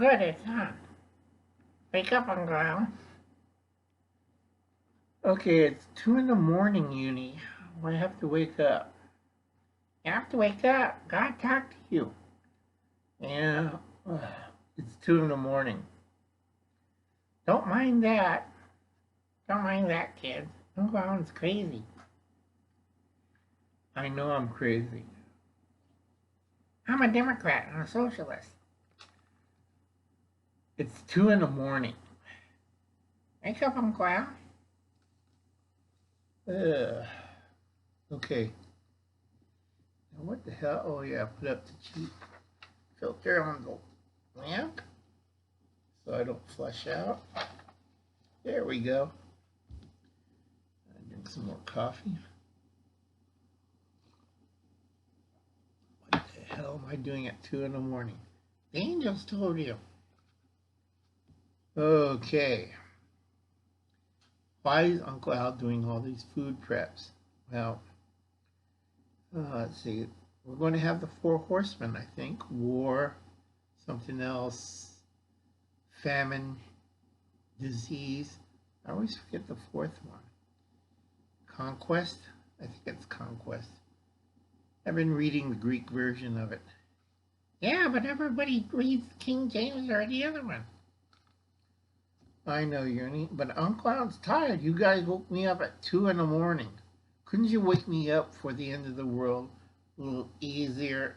Good, it's on. Wake up, Uncle. Okay, it's 2 in the morning, Uni. I have to wake up. You have to wake up. God talk to you. Yeah, it's 2 in the morning. Don't mind that. Don't mind that, kid. Uncle Alan's crazy. I know I'm crazy. I'm a Democrat and a socialist. It's 2 in the morning. Wake up, Uncle Al. Okay. Now what the hell? Oh yeah, put up the cheap filter on the lamp so I don't flush out. There we go. I drink some more coffee. What the hell am I doing at 2 in the morning? The angels told you. Okay. Why is Uncle Al doing all these food preps? Well, let's see. We're going to have the 4 horsemen, I think. War, something else, famine, disease. I always forget the 4th one. Conquest? I think it's conquest. I've been reading the Greek version of it. Yeah, but everybody reads King James or the other one. I know, Uni, but Uncle Al's tired. You guys woke me up at 2 in the morning. Couldn't you wake me up for the end of the world a little easier?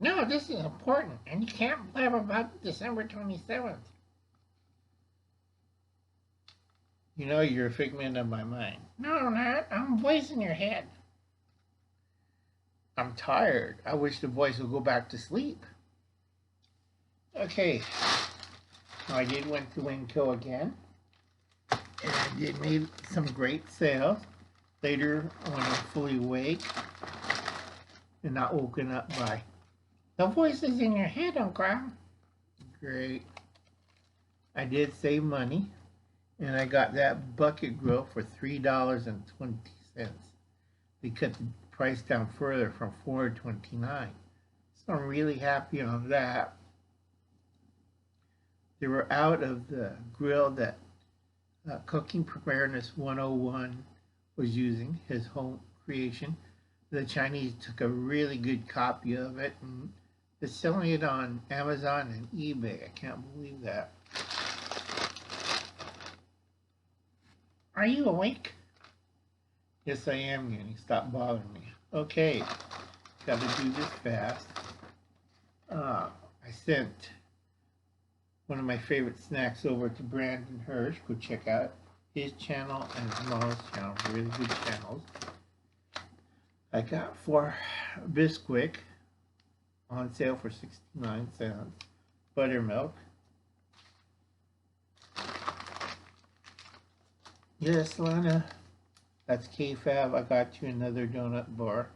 No, this is important, and you can't blab about December 27th. You know you're a figment of my mind. No, I'm not. I'm a voice in your head. I'm tired. I wish the voice would go back to sleep. Okay. I did went to Winco again. And I did made some great sales. Later, when I'm fully awake and not woken up by the voices in your head, Uncle. Great. I did save money. And I got that bucket grill for $3.20. They cut the price down further from $4.29. So I'm really happy on that. They were out of the grill that Cooking Preparedness 101 was using, his home creation. The Chinese took a really good copy of it and they're selling it on Amazon and eBay. I can't believe that. Are you awake? Yes, I am, Uni. Stop bothering me. Okay, got to do this fast. I sent one of my favorite snacks over to Brandon Hirsch. Go check out his channel and his mom's channel. Really good channels. I got 4 Bisquick on sale for 69 cents. Buttermilk. Yes, Lana. That's KFAB. I got you another donut bar.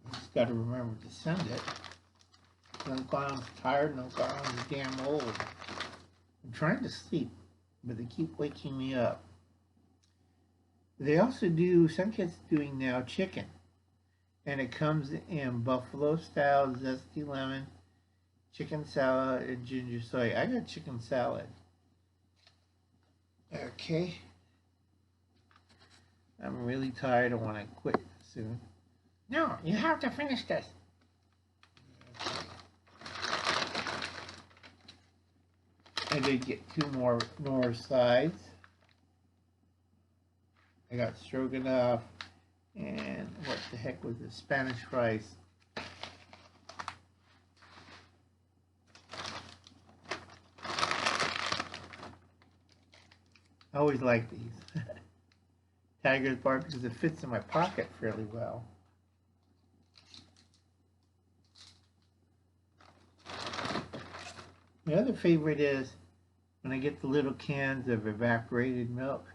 I just got to remember to send it. Uncle Alan's tired and Uncle Alan's damn old. I'm trying to sleep, but they keep waking me up. They also do, some kids doing now chicken. And it comes in buffalo style, zesty lemon, chicken salad, and ginger soy. I got chicken salad. Okay. I'm really tired. I want to quit soon. No, you have to finish this. I did get 2 more sides. I got stroganoff and what the heck was it? Spanish rice. I always like these. Tiger's Bar because it fits in my pocket fairly well. My other favorite is when I get the little cans of evaporated milk,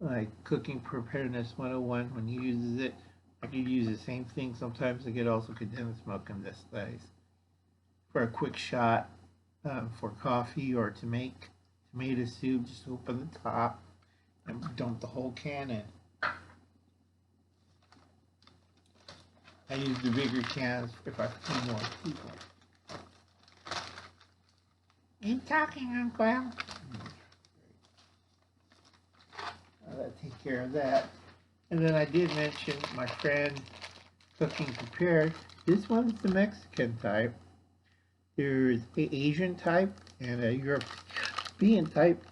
like Cooking Preparedness 101, when he uses it, I could use the same thing. Sometimes I get also condensed milk in this size for a quick shot for coffee or to make tomato soup. Just open the top and dump the whole can in. I use the bigger cans if I feed more people. Keep talking, Uncle Al. I'll take care of that. And then I did mention my friend Cooking Prepared. This one's the Mexican type. There's the Asian type and a European type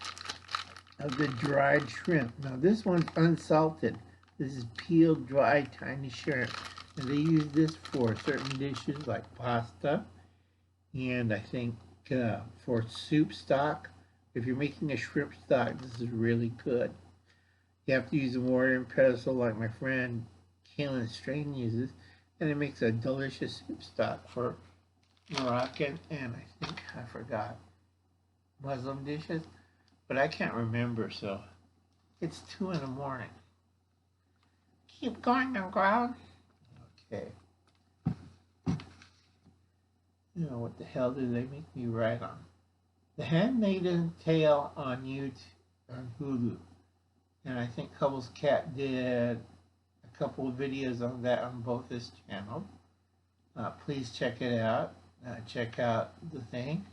of the dried shrimp. Now this one's unsalted. This is peeled, dried, tiny shrimp. And they use this for certain dishes like pasta and I think for soup stock. If you're making a shrimp stock, this is really good. You have to use a mortar and pestle like my friend Kaylin Strain uses, and it makes a delicious soup stock for Moroccan and I think, I forgot, Muslim dishes, but I can't remember, so it's 2 in the morning. Keep going, Uncle Al. Okay. You know, what the hell did they make me write on? The Handmaiden Tale on YouTube, on Hulu. And I think Hubble's Cat did a couple of videos on that on both his channels. Please check it out. Check out the thing.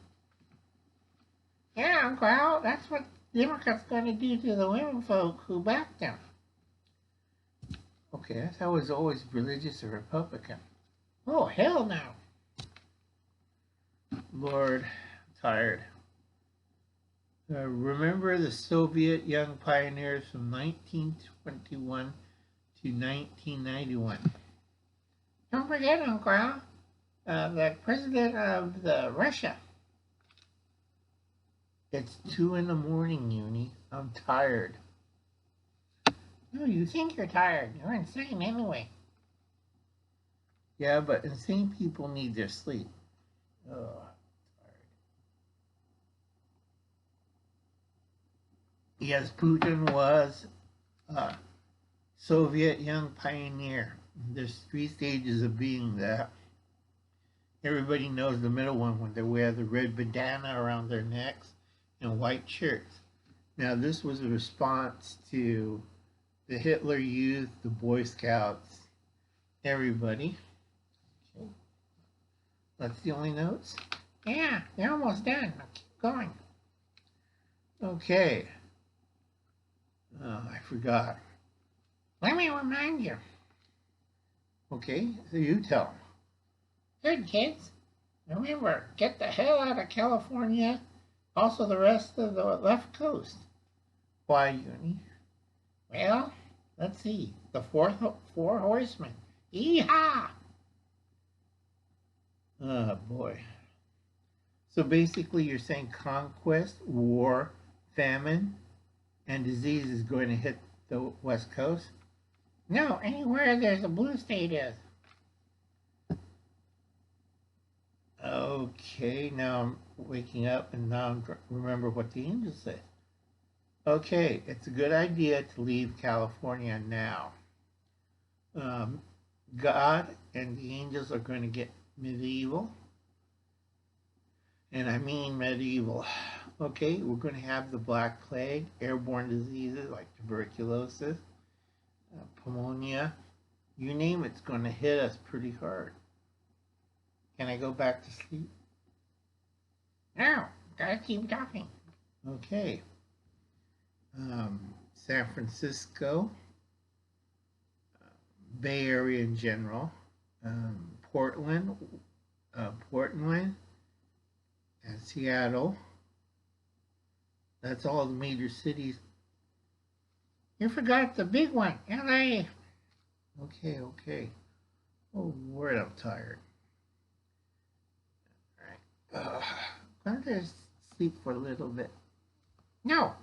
Yeah, Uncle Al, that's what Democrats going to do to the women folk who backed them. Okay, I thought it was always religious or Republican. Oh, hell no. Lord, I'm tired. Remember the Soviet young pioneers from 1921 to 1991. Don't forget, Uncle Al, the president of Russia. It's 2 in the morning, Uni. I'm tired. No, you think you're tired. You're insane anyway. Yeah, but insane people need their sleep. Oh, tired. Yes, Putin was a Soviet young pioneer. There's 3 stages of being that. Everybody knows the middle one when they wear the red bandana around their necks and white shirts. Now, this was a response to the Hitler Youth, the Boy Scouts, everybody. Okay. That's the only notes? Yeah, you're almost done. Now keep going. Okay. Oh, I forgot. Let me remind you. Okay, so you tell. Good, kids. Remember, get the hell out of California. Also the rest of the left coast. Why, Uni? Well, let's see. The four horsemen. Yeehaw! Oh, boy. So basically you're saying conquest, war, famine, and disease is going to hit the West Coast? No, anywhere there's a blue state is. Okay, now I'm waking up and now I remember what the angel said. Okay, it's a good idea to leave California now. God and the angels are going to get medieval. And I mean medieval. Okay, we're going to have the Black Plague, airborne diseases like tuberculosis, pneumonia. You name it's going to hit us pretty hard. Can I go back to sleep? No, gotta keep talking. Okay. San Francisco, Bay Area in general, Portland, and Seattle. That's all the major cities. You forgot the big one, LA. Okay. Oh, Lord, I'm tired. All right. I'm going to sleep for a little bit. No.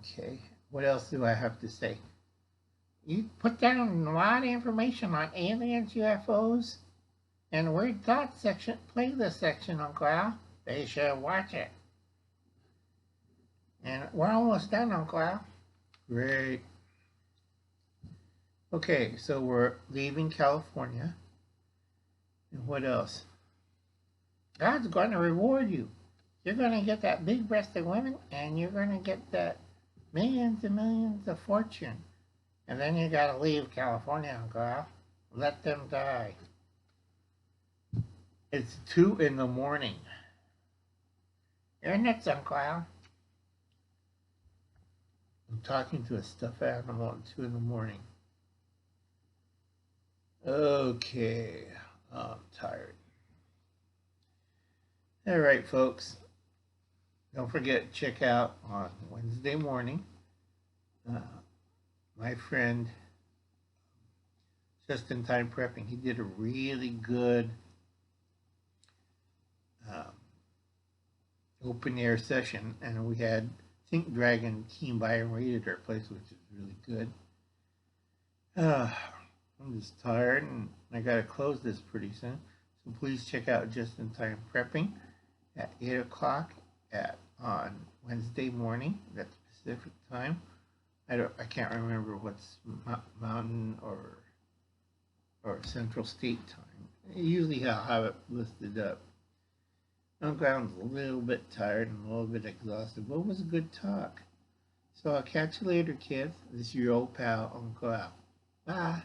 Okay. What else do I have to say? You put down a lot of information on aliens, UFOs, and Weird Thoughts section, playlist section, Uncle Al. They should watch it. And we're almost done, Uncle Al. Great. Okay, so we're leaving California. And what else? God's going to reward you. You're going to get that big-breasted woman, and you're going to get that millions and millions of fortune. And then you got to leave California, Uncle Al. Let them die. It's 2 in the morning. You're nuts, Uncle Al. I'm talking to a stuffed animal at 2 in the morning. Okay, I'm tired. All right, folks. Don't forget to check out on Wednesday morning. My friend, Just in Time Prepping, he did a really good open air session, and we had Think Dragon came by and raided our place, which is really good. I'm just tired, and I gotta close this pretty soon. So please check out Just in Time Prepping at 8 o'clock on Wednesday morning. That's Pacific time. I can't remember what's Mountain or Central State time. Usually I'll have it listed up. Uncle Alan's a little bit tired and a little bit exhausted, but it was a good talk. So I'll catch you later, kids. This is your old pal, Uncle Al. Bye.